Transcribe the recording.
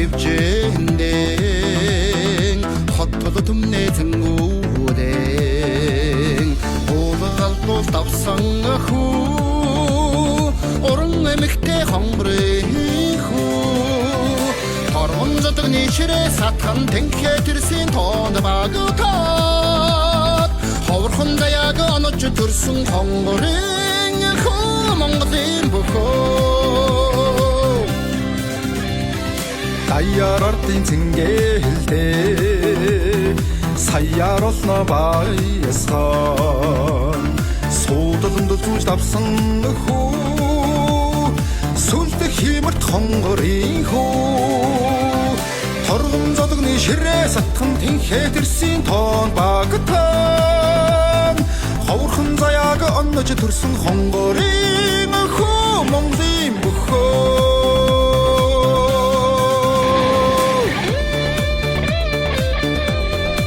дэвжэндэн хоттол түмнэ зэнгүүдэн уулгалдуул давсан хүү орон эмэгтэй хонгорихүү торгон зодгны ширээ сатхан тэнхээ тэрсийн тоонд багтаад ховорхон заяаг онож төрсөн хонгорын хүү Монголын бөхөө даяар ардын цэнгээлтэй саяар олно баясхан суудалд зүүж давсан хүү сүлд химэрт хонгорын хүү торгон зодгны ширээ сатхан тэнхээ тэрсийн тоон багтаа ховорхон заяаг онож төрсөн хонгорын хүү Монголын